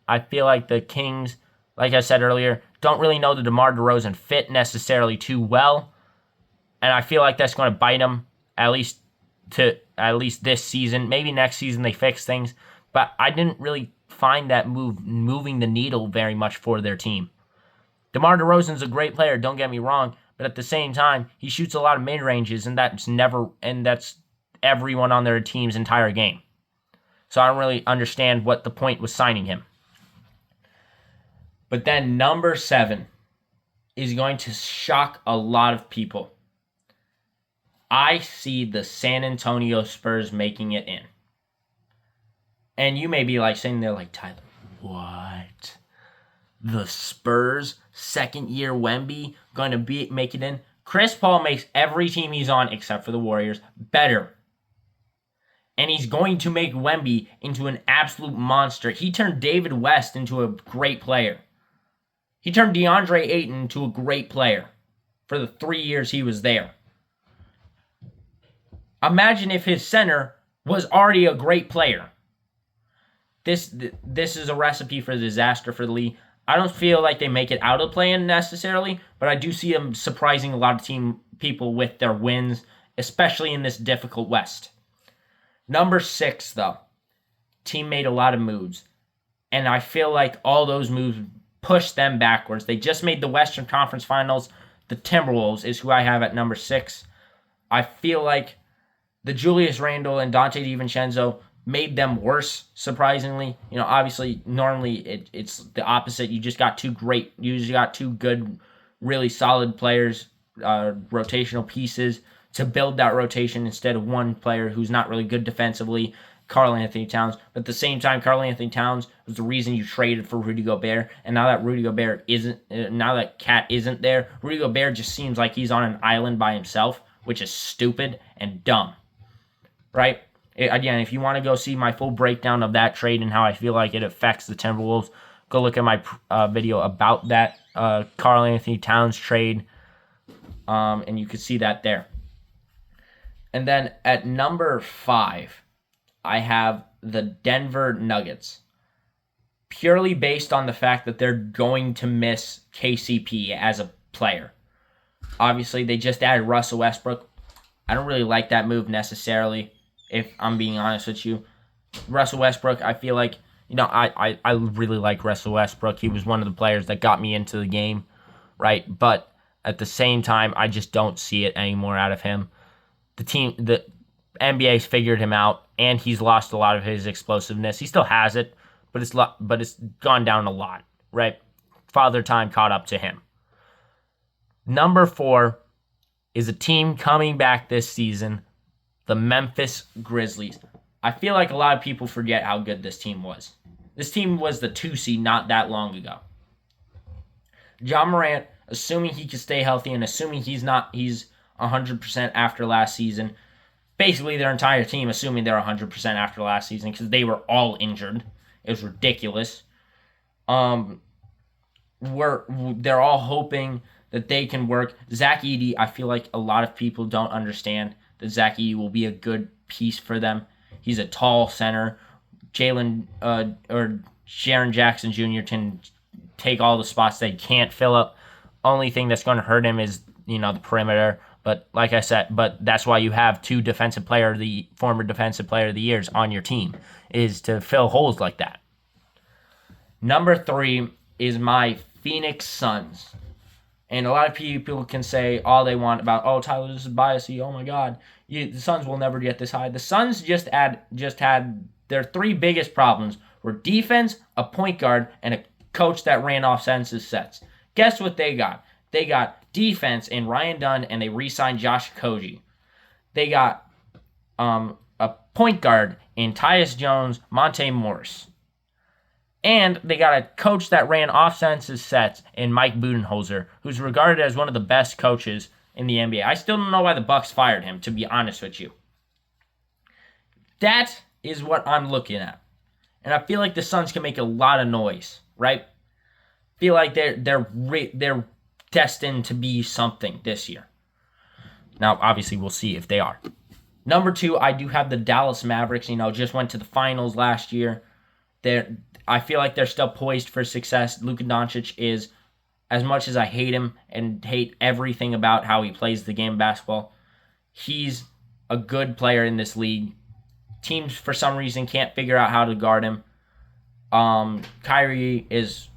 I feel like the Kings, like I said earlier, don't really know the DeMar DeRozan fit necessarily too well. And I feel like that's going to bite them at least this season. Maybe next season they fix things. But I didn't really find that moving the needle very much for their team. DeMar DeRozan's a great player, don't get me wrong. But at the same time, he shoots a lot of mid-ranges, and that's everyone on their team's entire game. So I don't really understand what the point was signing him. But then number 7 is going to shock a lot of people. I see the San Antonio Spurs making it in. And you may be like sitting there like, Tyler, what? The Spurs, second year Wemby, going to make it in? Chris Paul makes every team he's on, except for the Warriors, better. And he's going to make Wemby into an absolute monster. He turned David West into a great player. He turned DeAndre Ayton into a great player for the 3 years he was there. Imagine if his center was already a great player. This is a recipe for disaster for the league. I don't feel like they make it out of the play-in necessarily, but I do see them surprising a lot of people with their wins, especially in this difficult West. Number 6, though. Team made a lot of moves, and I feel like all those moves pushed them backwards. They just made the Western Conference Finals. The Timberwolves is who I have at number 6. I feel like the Julius Randle and Dante DiVincenzo made them worse, surprisingly. Obviously, normally it's the opposite. You just got two good, really solid players, rotational pieces to build that rotation instead of one player who's not really good defensively, Karl-Anthony Towns. But at the same time, Karl-Anthony Towns was the reason you traded for Rudy Gobert. And now that Cat isn't there, Rudy Gobert just seems like he's on an island by himself, which is stupid and dumb. Right? Again, if you want to go see my full breakdown of that trade and how I feel like it affects the Timberwolves, go look at my video about that Karl-Anthony Towns trade, and you can see that there. And then at number 5, I have the Denver Nuggets, purely based on the fact that they're going to miss KCP as a player. Obviously, they just added Russell Westbrook. I don't really like that move necessarily, if I'm being honest with you. Russell Westbrook, I feel like, I really like Russell Westbrook. He was one of the players that got me into the game, right? But at the same time, I just don't see it anymore out of him. The NBA's figured him out, and he's lost a lot of his explosiveness. He still has it, but it's gone down a lot, right? Father Time caught up to him. Number 4 is a team coming back this season, the Memphis Grizzlies. I feel like a lot of people forget how good this team was. This team was the 2 seed not that long ago. Ja Morant, assuming he can stay healthy and assuming he's 100% after last season, basically their entire team assuming they're 100% after last season because they were all injured. It was ridiculous. They're all hoping that they can work. Zach Edey, I feel like a lot of people don't understand that Zach Edey will be a good piece for them. He's a tall center. Jaren Jackson Jr. can take all the spots they can't fill up. Only thing that's going to hurt him is, the perimeter. But like I said, that's why you have 2 former defensive player of the years on your team, is to fill holes like that. Number 3 is my Phoenix Suns. And a lot of people can say all they want about, Tyler, this is biasy. Oh my God, the Suns will never get this high. The Suns just had their 3 biggest problems were defense, a point guard, and a coach that ran off census sets. Guess what they got? They got defense in Ryan Dunn, and they re-signed Josh Okogie. They got a point guard in Tyus Jones, Monte Morris. And they got a coach that ran off census sets in Mike Budenholzer, who's regarded as one of the best coaches in the NBA. I still don't know why the Bucks fired him, to be honest with you. That is what I'm looking at. And I feel like the Suns can make a lot of noise, right? I feel like they're destined to be something this year. Now, obviously, we'll see if they are. Number 2, I do have the Dallas Mavericks. Just went to the finals last year. I feel like they're still poised for success. Luka Doncic is, as much as I hate him and hate everything about how he plays the game of basketball, he's a good player in this league. Teams, for some reason, can't figure out how to guard him. Kyrie is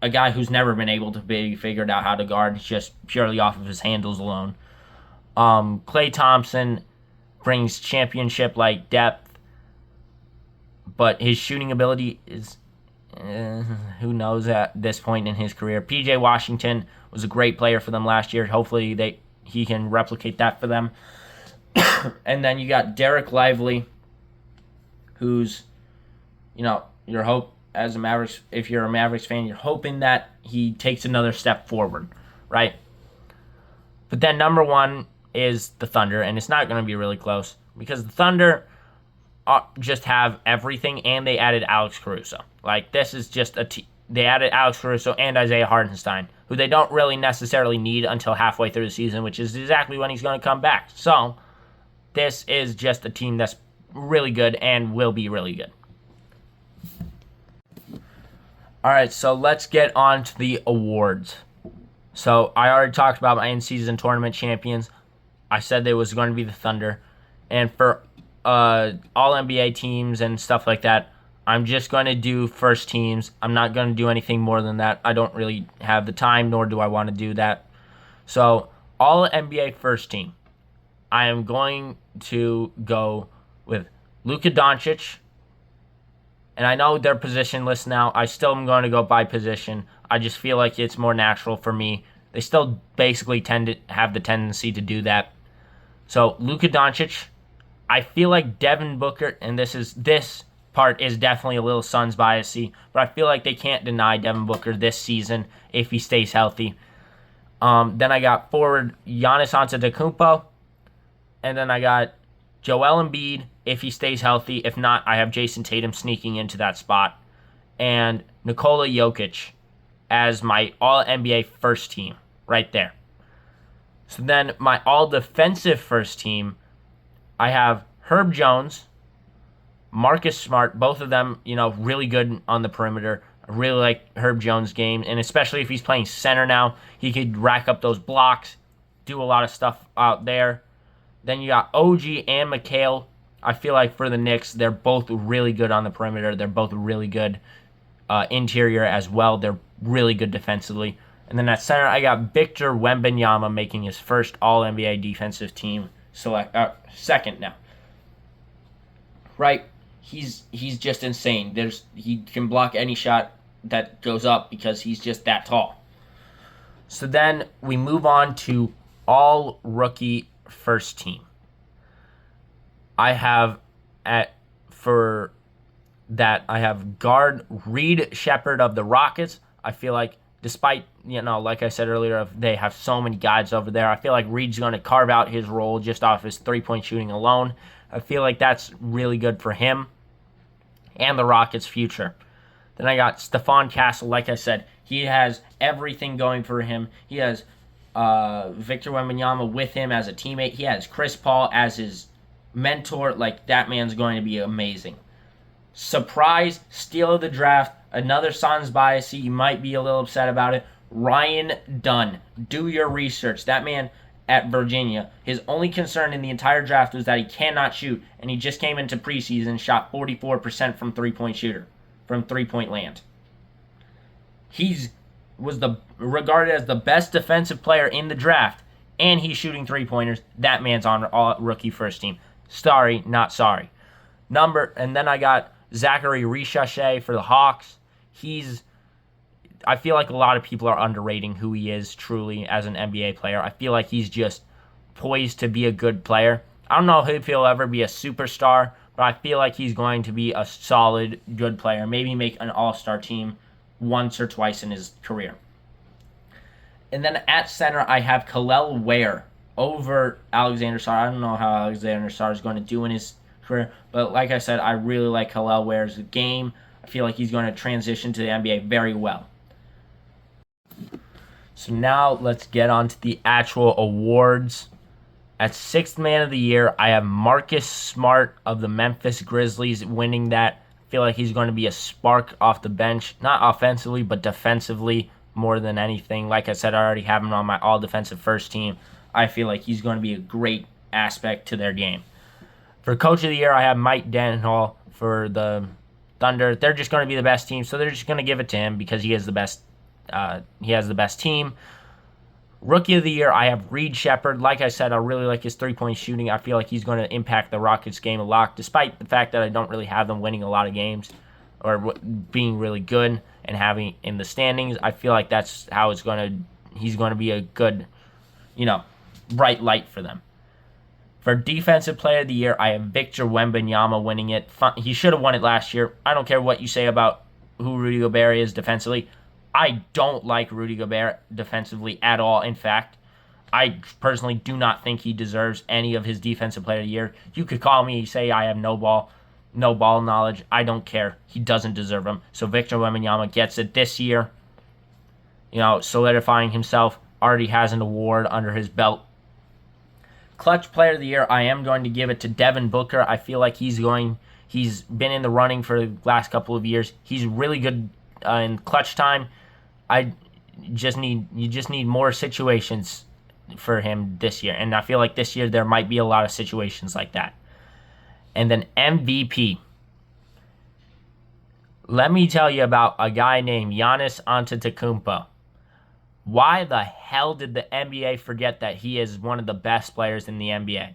a guy who's never been able to be figured out how to guard. It's just purely off of his handles alone. Klay Thompson brings championship-like depth, but his shooting ability is, who knows at this point in his career. PJ Washington was a great player for them last year. Hopefully he can replicate that for them. And then you got Derek Lively, who's, your hope as a Mavericks, if you're a Mavericks fan, you're hoping that he takes another step forward, right? But then number 1 is the Thunder, and it's not going to be really close because the Thunder, just have everything, and they added Alex Caruso. Like, this is just they added Alex Caruso and Isaiah Hartenstein, who they don't really necessarily need until halfway through the season, which is exactly when he's going to come back. So, this is just a team that's really good and will be really good. All right, so let's get on to the awards. So, I already talked about my in-season tournament champions. I said they was going to be the Thunder. And for all NBA teams and stuff like that, I'm just going to do first teams. I'm not going to do anything more than that. I don't really have the time, nor do I want to do that. So, all NBA first team, I am going to go with Luka Doncic. And I know they're positionless now. I still am going to go by position. I just feel like it's more natural for me. They still basically tend to have the tendency to do that. So, Luka Doncic, I feel like Devin Booker, and this part is definitely a little Suns biasy, but I feel like they can't deny Devin Booker this season if he stays healthy. Then I got forward Giannis Antetokounmpo, and then I got Joel Embiid if he stays healthy. If not, I have Jason Tatum sneaking into that spot, and Nikola Jokic as my All-NBA first team right there. So then my All-Defensive first team, I have Herb Jones, Marcus Smart, both of them, really good on the perimeter. I really like Herb Jones' game, and especially if he's playing center now, he could rack up those blocks, do a lot of stuff out there. Then you got OG and McHale. I feel like for the Knicks, they're both really good on the perimeter. They're both really good interior as well. They're really good defensively. And then at center, I got Victor Wembanyama making his first All-NBA defensive team second now. Right? He's just insane. He can block any shot that goes up because he's just that tall. So then we move on to All-Rookie first team. I have guard Reed Sheppard of the Rockets. I feel like despite, like I said earlier, they have so many guys over there, I feel like Reed's going to carve out his role just off his three-point shooting alone. I feel like that's really good for him and the Rockets' future. Then I got Stephon Castle. Like I said, he has everything going for him. He has Victor Wembanyama with him as a teammate. He has Chris Paul as his mentor. Like, that man's going to be amazing. Surprise, steal of the draft, another Suns bias. You might be a little upset about it. Ryan Dunn. Do your research. That man at Virginia, his only concern in the entire draft was that he cannot shoot, and he just came into preseason and shot 44% from three-point land. He's was regarded as the best defensive player in the draft, and he's shooting three-pointers. That man's on All-Rookie first team. Sorry, not sorry. And then I got Zachary Richache for the Hawks. I feel like a lot of people are underrating who he is truly as an NBA player. I feel like he's just poised to be a good player. I don't know if he'll ever be a superstar, but I feel like he's going to be a solid, good player. Maybe make an all-star team once or twice in his career. And then at center, I have Kel'el Ware over Alexander Sarr. I don't know how Alexander Sarr is going to do in his career, but like I said, I really like Kel'el Ware's game. I feel like he's going to transition to the NBA very well. So now let's get on to the actual awards. At Sixth Man of the Year, I have Marcus Smart of the Memphis Grizzlies winning that. I feel like he's going to be a spark off the bench, not offensively, but defensively more than anything. Like I said, I already have him on my all-defensive first team. I feel like he's going to be a great aspect to their game. For Coach of the Year, I have Mike Denhall for the Thunder. They're just going to be the best team, so they're just going to give it to him because he is the best. He has the best team. Rookie of the Year, I have Reed Sheppard. Like I said, I really like his three-point shooting. I feel like he's going to impact the Rockets game a lot, despite the fact that I don't really have them winning a lot of games or being really good and having in the standings. I feel like that's how he's going to be a good, bright light for them. For Defensive Player of the Year, I have Victor Wembanyama winning it. He should have won it last year. I don't care what you say about who Rudy Gobert is defensively. I don't like Rudy Gobert defensively at all. In fact, I personally do not think he deserves any of his Defensive Player of the Year. You could call me, say I have no ball. no ball knowledge. I don't care. He doesn't deserve them. So Victor Wembanyama gets it this year. Solidifying himself. Already has an award under his belt. Clutch Player of the Year, I am going to give it to Devin Booker. I feel like he's been in the running for the last couple of years. He's really good in clutch time. You just need more situations for him this year. And I feel like this year there might be a lot of situations like that. And then MVP. Let me tell you about a guy named Giannis Antetokounmpo. Why the hell did the NBA forget that he is one of the best players in the NBA?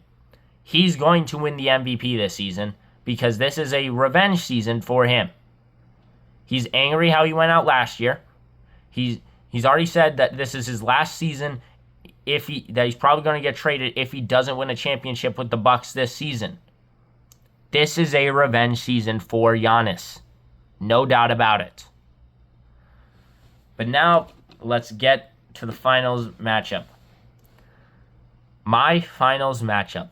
He's going to win the MVP this season because this is a revenge season for him. He's angry how he went out last year. He's already said that this is his last season, that he's probably going to get traded if he doesn't win a championship with the Bucks this season. This is a revenge season for Giannis. No doubt about it. But now, let's get to the finals matchup. My finals matchup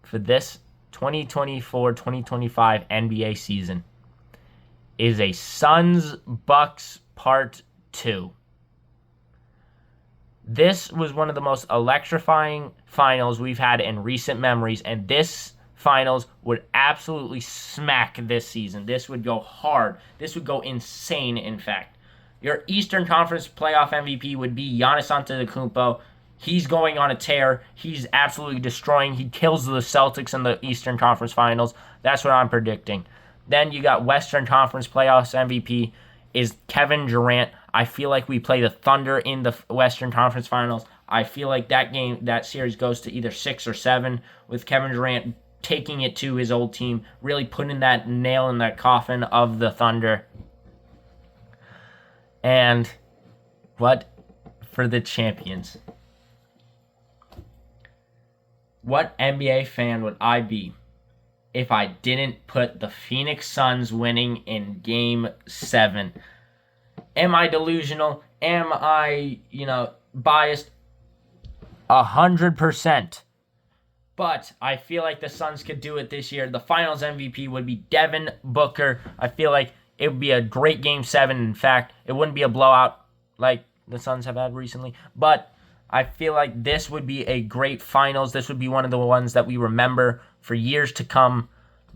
for this 2024-2025 NBA season is a Suns-Bucks Part 2. This was one of the most electrifying finals we've had in recent memories, and this finals would absolutely smack this season. This would go hard. This would go insane, in fact. Your Eastern Conference playoff MVP would be Giannis Antetokounmpo. He's going on a tear. He's absolutely destroying. He kills the Celtics in the Eastern Conference Finals. That's what I'm predicting. Then you got Western Conference playoffs MVP is Kevin Durant. I feel like we play the Thunder in the Western Conference Finals. I feel like that series goes to either 6 or 7 with Kevin Durant taking it to his old team, really putting that nail in that coffin of the Thunder. And what for the champions? What NBA fan would I be if I didn't put the Phoenix Suns winning in Game 7? Am I delusional? Am I, biased? 100%. But I feel like the Suns could do it this year. The finals MVP would be Devin Booker. I feel like it would be a great Game 7. In fact, it wouldn't be a blowout like the Suns have had recently. But I feel like this would be a great finals. This would be one of the ones that we remember for years to come.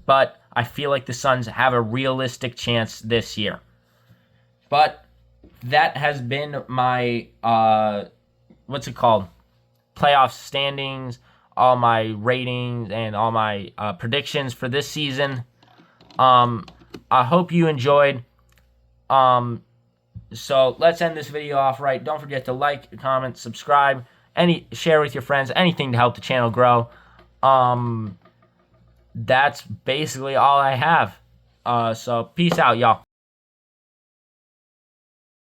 But I feel like the Suns have a realistic chance this year. But that has been my, playoff standings, all my ratings, and all my predictions for this season. I hope you enjoyed. So let's end this video off right. Don't forget to like, comment, subscribe, share with your friends, anything to help the channel grow. That's basically all I have. So peace out, y'all.